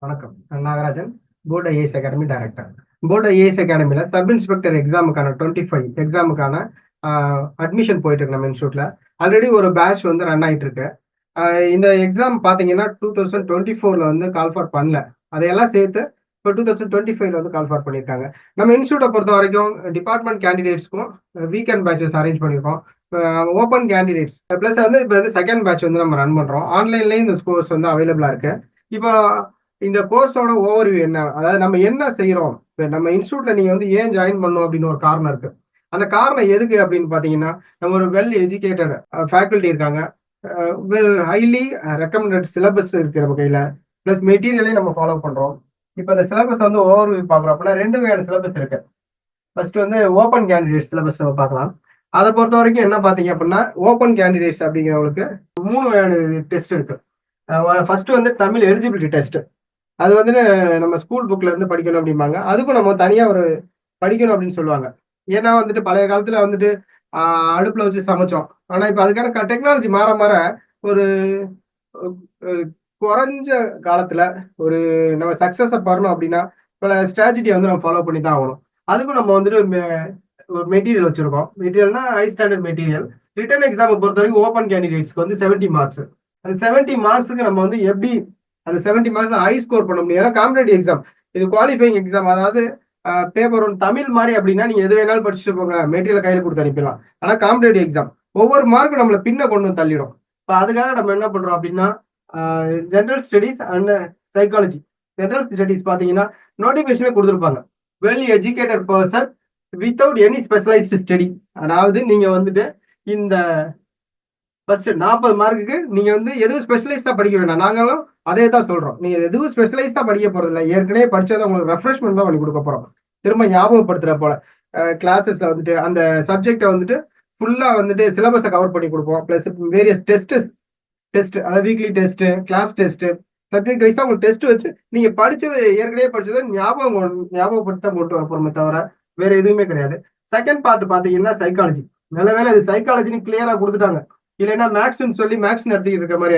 வணக்கம். நான் Nagarajan, board IAS academy director. Board IAS அகாடமியில் சப் இன்ஸ்பெக்டர் எக்ஸாமுக்கான 25 எக்ஸாமுக்கான அட்மிஷன் போயிட்டு இருக்கு நம்ம இன்ஸ்டியூட்ல. ஆல்ரெடி ஒரு பேட்ச் வந்து ரன் ஆகிட்டு இருக்கு. இந்த எக்ஸாம் பார்த்தீங்கன்னா 2024 வந்து கால் ஃபார் பண்ணல. அதையெல்லாம் சேர்த்து இப்போ 2025 வந்து கால் ஃபார் பண்ணியிருக்காங்க. நம்ம இன்ஸ்டியூட்டை பொறுத்த வரைக்கும் டிபார்ட்மெண்ட் கேண்டிடேட்ஸ்க்கும் வீக்கெண்ட் பேட்சஸ் அரேஞ்ச் பண்ணியிருக்கோம். ஓப்பன் கேண்டிடேட்ஸ் ப்ளஸ் வந்து இப்போ வந்து செகண்ட் பேட்ச் வந்து நம்ம ரன் பண்ணுறோம். ஆன்லைன்லேயும் இந்த கோர்ஸ் வந்து அவைலபிளாக இருக்கு. இப்போ இந்த கோர்ஸோட ஓவர்வியூ என்ன, அதாவது நம்ம என்ன செய்யறோம், நம்ம இன்ஸ்டியூட்ல நீங்க வந்து ஏன் ஜாயின் பண்ணும் அப்படின்னு ஒரு காரணம் இருக்கு. அந்த காரணம் எதுக்கு அப்படின்னு பாத்தீங்கன்னா, நம்ம ஒரு வெல் எஜுகேட்டட் ஃபேக்கல்டி இருக்காங்க, ஹைலி ரெக்கமெண்டட் சிலபஸ் இருக்கு நம்ம கையில, பிளஸ் மெட்டீரியலையும் நம்ம ஃபாலோ பண்றோம். இப்போ இந்த சிலபஸ் வந்து ஓவர்வியூ பாக்குறோம் அப்படின்னா 2 வகையான சிலபஸ் இருக்கு. ஃபர்ஸ்ட் வந்து ஓப்பன் கேண்டிடேட் சிலபஸ் நம்ம பார்க்கலாம். அதை பொறுத்த வரைக்கும் என்ன பாத்தீங்க அப்படின்னா, ஓப்பன் கேண்டிடேட்ஸ் அப்படிங்கிறவங்களுக்கு 3 வகையான டெஸ்ட் இருக்கு. ஃபர்ஸ்ட் வந்து தமிழ் எலிஜிபிலிட்டி டெஸ்ட். அது வந்துட்டு நம்ம ஸ்கூல் புக்ல இருந்து படிக்கணும் அப்படிம்பாங்க. அதுக்கும் நம்ம தனியா ஒரு படிக்கணும் அப்படின்னு சொல்லுவாங்க. ஏன்னா வந்துட்டு பழைய காலத்துல வந்துட்டு அடுப்புல வச்சு சமைச்சோம். ஆனா இப்ப அதுக்கான டெக்னாலஜி மாற மாற ஒரு குறைஞ்ச காலத்துல ஒரு நம்ம சக்சஸ் பண்ணணும் அப்படின்னா பல ஸ்ட்ராட்டஜியை வந்து நம்ம ஃபாலோ பண்ணி தான் ஆகணும். அதுக்கும் நம்ம வந்துட்டு ஒரு மெட்டீரியல் வச்சிருக்கோம். மெட்டீரியல்னா ஹை ஸ்டாண்டர்ட் மெட்டீரியல். ரிட்டன் எக்ஸாமை பொறுத்த வரைக்கும் ஓப்பன் கேண்டிடேட்ஸ்க்கு வந்து 70 மார்க்ஸ். அந்த 70 மார்க்ஸுக்கு நம்ம வந்து எப்படி அந்த 70 மார்க்ஸ் ஹை ஸ்கோர் பண்ண முடியும்? ஏன்னா காம்படிட்டிவ் எக்ஸாம், இது குவாலிஃபைங் எக்ஸாம். அதாவது பேப்பர் ஒன் தமிழ் மாதிரி அப்படின்னா நீங்க எது வேணாலும் படிச்சுட்டு போங்க, மெட்டீரியல் கையில் கொடுத்து அனுப்பிடலாம். ஆனா காம்படிட்டிவ் எக்ஸாம் ஒவ்வொரு மார்க்கும் நம்மளை பின்ன கொண்டு வந்து தள்ளிடும். இப்போ அதுக்காக நம்ம என்ன பண்றோம் அப்படின்னா, general studies and psychology. General studies பார்த்தீங்கன்னா நோட்டிஃபிகேஷனே கொடுத்துருப்பாங்க, well educated person without any specialised study. அதாவது நீங்க வந்துட்டு இந்த ஃபர்ஸ்ட் 40 மார்க்குக்கு நீங்க வந்து எதுவும் ஸ்பெஷலைஸ்டா படிக்க வேண்டாம். நாங்களும் அதே தான் சொல்றோம். நீங்க எதுவும் ஸ்பெஷலைஸ்டா படிக்க போறது இல்லை, ஏற்கனவே படிச்சதை உங்களுக்கு ரெஃப்ரெஷ்மெண்ட் தான் பண்ணி கொடுக்க போறோம். திரும்ப ஞாபகப்படுத்துற போல கிளாஸஸ்ல வந்துட்டு அந்த சப்ஜெக்டை வந்துட்டு ஃபுல்லா வந்துட்டு சிலபஸை கவர் பண்ணி கொடுப்போம். பிளஸ் வேரியஸ் டெஸ்ட், அதாவது weekly test, class test, subject வைஸா உங்களுக்கு டெஸ்ட் வச்சு நீங்க படிச்சது ஏற்கனவே படிச்சதை ஞாபகப்படுத்த கொண்டு வரப்போறோமே தவிர வேற எதுவுமே கிடையாது. செகண்ட் பார்ட் பாத்தீங்கன்னா சைக்காலஜி. நல்ல வேலை இது சைக்காலஜின்னு கிளியரா கொடுத்துட்டாங்க. இல்லைன்னா மேக்ஸ்ன்னு சொல்லி மேக்ஸ் நடத்திட்டு இருக்க மாதிரி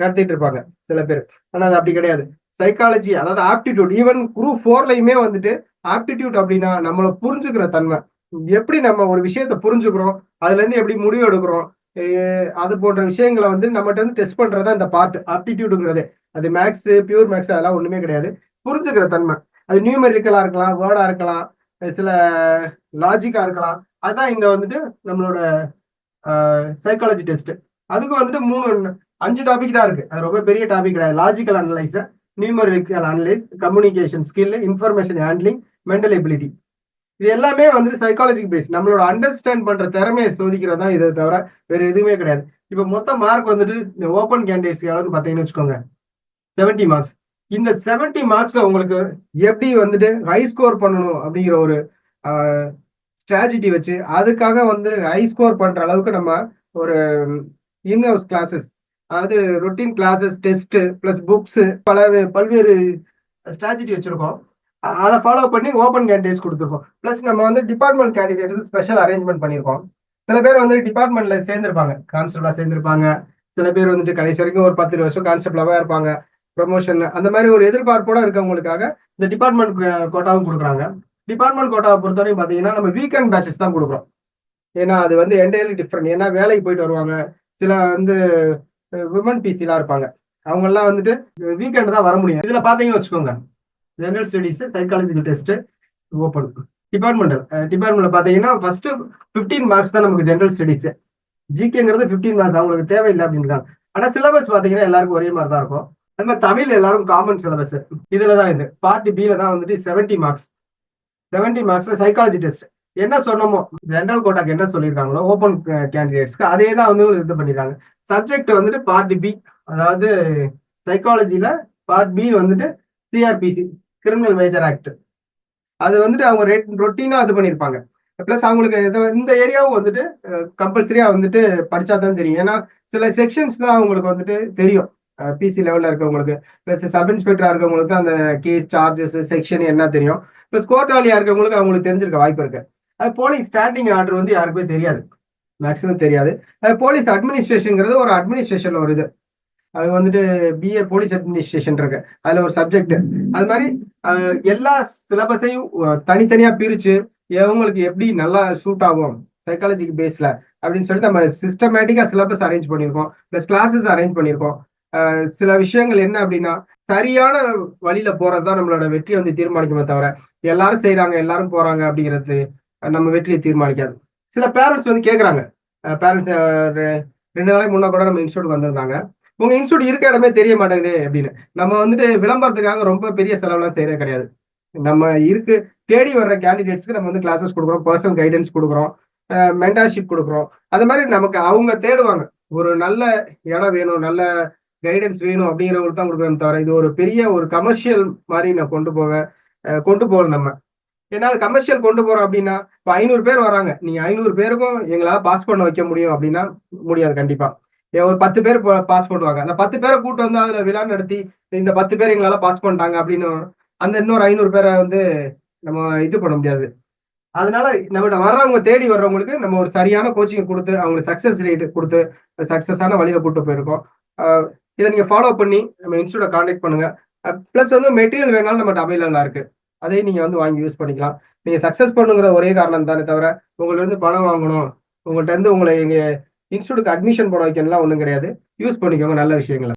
நடத்திட்டு இருப்பாங்க சில பேர். ஆனா அது அப்படி கிடையாது. சைக்காலஜி, அதாவது ஆப்டிடியூட். ஈவன் குரூப் 4லயுமே வந்துட்டு ஆப்டிடியூட் அப்படின்னா நம்மளை புரிஞ்சுக்கிற தன்மை, எப்படி நம்ம ஒரு விஷயத்த புரிஞ்சுக்கிறோம், அதுல இருந்து எப்படி முடிவு எடுக்கிறோம், அது போன்ற விஷயங்களை வந்து நம்மகிட்ட வந்து டெஸ்ட் பண்றதா இந்த பார்ட் ஆப்டிடியூடுங்கிறது. அது மேக்ஸ், பியூர் மேக்ஸ் அதெல்லாம் ஒண்ணுமே கிடையாது. புரிஞ்சுக்கிற தன்மை, அது நியூமெரிக்கலா இருக்கலாம், வேர்டா இருக்கலாம், சில லாஜிக்கா இருக்கலாம். அதுதான் இந்த வந்துட்டு நம்மளோட சைக்காலஜி டெஸ்ட். அதுக்கு வந்துட்டு 5 டாபிக் தான் இருக்கு. அது ரொம்ப பெரிய டாபிக் கிடையாது. Logical analyse, numerical analyse, communication skill, information handling, mental ability. இது எல்லாமே வந்துட்டு சைக்காலஜிக் பேஸ். நம்மளோட அண்டர்ஸ்டாண்ட் பண்ற திறமையை சோதிக்கிறதா இதை தவிர வேற எதுவுமே கிடையாது. இப்ப மொத்த மார்க் வந்துட்டு இந்த ஓப்பன் கேண்டிடேட்ஸ் எவ்வளவு பாத்தீங்கன்னு வச்சுக்கோங்க, 70 மார்க்ஸ். இந்த 70 மார்க்ஸ்ல உங்களுக்கு எப்படி வந்துட்டு ஹை ஸ்கோர் பண்ணணும் அப்படிங்கிற ஒரு ஸ்ட்ராட்டஜி வச்சு அதுக்காக வந்து ஹை ஸ்கோர் பண்ற அளவுக்கு நம்ம ஒரு இன்ஹவுஸ் கிளாஸஸ், அதாவது routine classes, test plus books, பல்வேறு ஸ்ட்ராட்டஜி வச்சிருக்கோம். அதை ஃபாலோ பண்ணி ஓப்பன் கேண்டிடேட்ஸ் கொடுத்துருக்கோம். பிளஸ் நம்ம வந்து டிபார்ட்மெண்ட் கேண்டிடேட் ஸ்பெஷல் அரேஞ்ச்மெண்ட் பண்ணியிருக்கோம். சில பேர் வந்து டிபார்ட்மெண்ட்ல சேர்ந்திருப்பாங்க, கான்ஸ்டபிளா சேர்ந்திருப்பாங்க. சில பேர் வந்துட்டு கடைசி வரைக்கும் ஒரு 10 வருஷம் கான்ஸ்டபிளாவா இருப்பாங்க, ப்ரொமோஷன் அந்த மாதிரி ஒரு எதிர்பார்ப்போட இருக்கவங்களுக்காக இந்த டிபார்ட்மெண்ட் கோட்டாவும் கொடுக்குறாங்க. டிபார்ட்மெண்ட் கோட்டாவை பொறுத்தவரைக்கும் பார்த்தீங்கன்னா நம்ம வீக்கெண்ட் பேட்சஸ் தான் கொடுக்குறோம். ஏன்னா அது வந்து என்டையர்லி டிஃப்ரெண்ட். ஏன்னா வேலைக்கு போயிட்டு வருவாங்க, சில வந்து விமன் பிசிலாம் இருப்பாங்க, அவங்கெல்லாம் வந்துட்டு வீக்கெண்ட் தான் வர முடியும். இதுல பாத்தீங்கன்னு வச்சுக்கோங்க, general studies, psychological test, open. டிபார்ட்மெண்ட்ல பாத்தீங்கன்னா ஃபர்ஸ்ட் 15 மார்க்ஸ் தான் நமக்கு ஜெனரல் ஸ்டடீஸ். ஜிகேங்கிறது 15 மார்க்ஸ் அவங்களுக்கு தேவையில்லை அப்படின்னு. ஆனா சிலபஸ் பாத்தீங்கன்னா எல்லாருக்கும் ஒரே மாதிரி தான் இருக்கும். அது மாதிரி தமிழ் எல்லாரும் காமன் சிலபஸ். இதுலதான் இது பார்ட் பில தான் வந்துட்டு 70 மார்க்ஸ். 70 மார்க்ஸ்ல சைக்காலஜி டெஸ்ட் என்ன சொன்னமோ, ஜெனரல் கோட்டாக்கு என்ன சொல்லியிருக்காங்களோ ஓப்பன் கேண்டிடேட்ஸ்க்கு அதே தான் வந்து இது பண்ணிருக்காங்க. சப்ஜெக்ட் வந்துட்டு பார்ட் பி, அதாவது சைக்காலஜில பார்ட் பி வந்துட்டு சிஆர்பிசி, கிரிமினல் மேஜர் ஆக்ட். அது வந்துட்டு அவங்க ரொட்டீனா இது பண்ணியிருப்பாங்க. பிளஸ் அவங்களுக்கு இந்த ஏரியாவும் வந்துட்டு கம்பல்சரியா வந்துட்டு படிச்சா தான் தெரியும். ஏன்னா சில செக்ஷன்ஸ் தான் அவங்களுக்கு வந்துட்டு தெரியும். பிசி லெவல்ல இருக்கவங்களுக்கு, பிளஸ் சப் இன்ஸ்பெக்டரா இருக்கவங்களுக்கு அந்த கேஸ், சார்ஜஸ், செக்ஷன் என்ன தெரியும். பிளஸ் கோர்ட்டாலியா இருக்கவங்களுக்கு அவங்களுக்கு தெரிஞ்சிருக்க வாய்ப்பு இருக்கு. அது போலீஸ் ஸ்டாண்டிங் ஆர்டர் வந்து யாருக்குமே தெரியாது, மேக்ஸிமம் தெரியாது. அது போலீஸ் அட்மினிஸ்ட்ரேஷன்ங்கிறது ஒரு அட்மினிஸ்ட்ரேஷன்ல ஒரு இது. அது வந்துட்டு பிஏ போலீஸ் அட்மினிஸ்ட்ரேஷன் இருக்கு, அதுல ஒரு சப்ஜெக்ட். அது மாதிரி எல்லா சிலபஸையும் தனித்தனியா பிரிச்சு உங்களுக்கு எப்படி நல்லா சூட் ஆகும் சைக்காலஜிக்கு பேஸ்ல அப்படின்னு சொல்லி நம்ம சிஸ்டமேட்டிக்கா சிலபஸ் அரேஞ்ச் பண்ணியிருக்கோம், பிளஸ் கிளாஸஸ் அரேஞ்ச் பண்ணியிருக்கோம். சில விஷயங்கள் என்ன அப்படின்னா, சரியான வழியில போறதுதான் நம்மளோட வெற்றியை வந்து தீர்மானிக்குமே தவிர, எல்லாரும் செய்யறாங்க எல்லாரும் போறாங்க அப்படிங்கிறது நம்ம வெற்றியை தீர்மானிக்காது. சில பேரண்ட்ஸ் வந்து கேட்குறாங்க, பேரண்ட்ஸ் 2 நாளைக்கு முன்னா கூட நம்ம இன்ஸ்டியூட் வந்திருந்தாங்க, உங்க இன்ஸ்டியூட் இருக்க இடமே தெரிய மாட்டேங்குது அப்படின்னு. நம்ம வந்துட்டு விளம்பரத்துக்காக ரொம்ப பெரிய செலவுலாம் செய்யறது கிடையாது. நம்ம இருக்கு தேடி வர்ற கேண்டிடேட்ஸ்க்கு நம்ம வந்து கிளாஸஸ் கொடுக்குறோம், பர்சனல் கைடன்ஸ் கொடுக்குறோம், மென்டார்ஷிப் கொடுக்குறோம். அது மாதிரி நமக்கு அவங்க தேடுவாங்க, ஒரு நல்ல இடம் வேணும், நல்ல கைடன்ஸ் வேணும் அப்படிங்கிறவங்களுக்கு தான் கொடுக்குறோம் தவிர, இது ஒரு பெரிய ஒரு கமர்ஷியல் மாதிரி நான் கொண்டு போகல நம்ம. ஏன்னா கமர்ஷியல் கொண்டு போறோம் அப்படின்னா, இப்போ 500 பேர் வராங்க, நீங்க 500 பேருக்கும் எங்களால பாஸ் பண்ண வைக்க முடியும் அப்படின்னா முடியாது கண்டிப்பா. ஒரு 10 பேர் பாஸ் பண்ணுவாங்க, அந்த 10 பேரை கூட்டு வந்து அதுல விழா நடத்தி இந்த 10 பேர் எங்களால பாஸ் பண்ணிட்டாங்க அப்படின்னு அந்த இன்னொரு 500 பேரை வந்து நம்ம இது பண்ண முடியாது. அதனால நம்மகிட்ட வர்றவங்க தேடி வர்றவங்களுக்கு நம்ம ஒரு சரியான கோச்சிங் கொடுத்து அவங்களுக்கு சக்சஸ் ரேட் கொடுத்து சக்சஸான வழியில கூட்டு போயிருக்கோம். இதை நீங்க ஃபாலோ பண்ணி நம்ம இன்ஸ்டியூட்டை கான்டாக்ட் பண்ணுங்க. பிளஸ் வந்து மெட்டீரியல் வேணாலும் நம்மகிட்ட அவைலபிளா இருக்கு, அதையும் நீங்க வந்து வாங்கி யூஸ் பண்ணிக்கலாம். நீங்க சக்சஸ் பண்ணுங்கிற ஒரே காரணம் தானே தவிர, உங்கள்ட்ட இருந்து பணம் வாங்கணும், உங்கள்ட்ட இருந்து உங்களை எங்க இன்ஸ்டியூட்டுக்கு அட்மிஷன் போட வைக்கணும்லாம் ஒன்றும் கிடையாது. யூஸ் பண்ணிக்கோங்க நல்ல விஷயங்களை.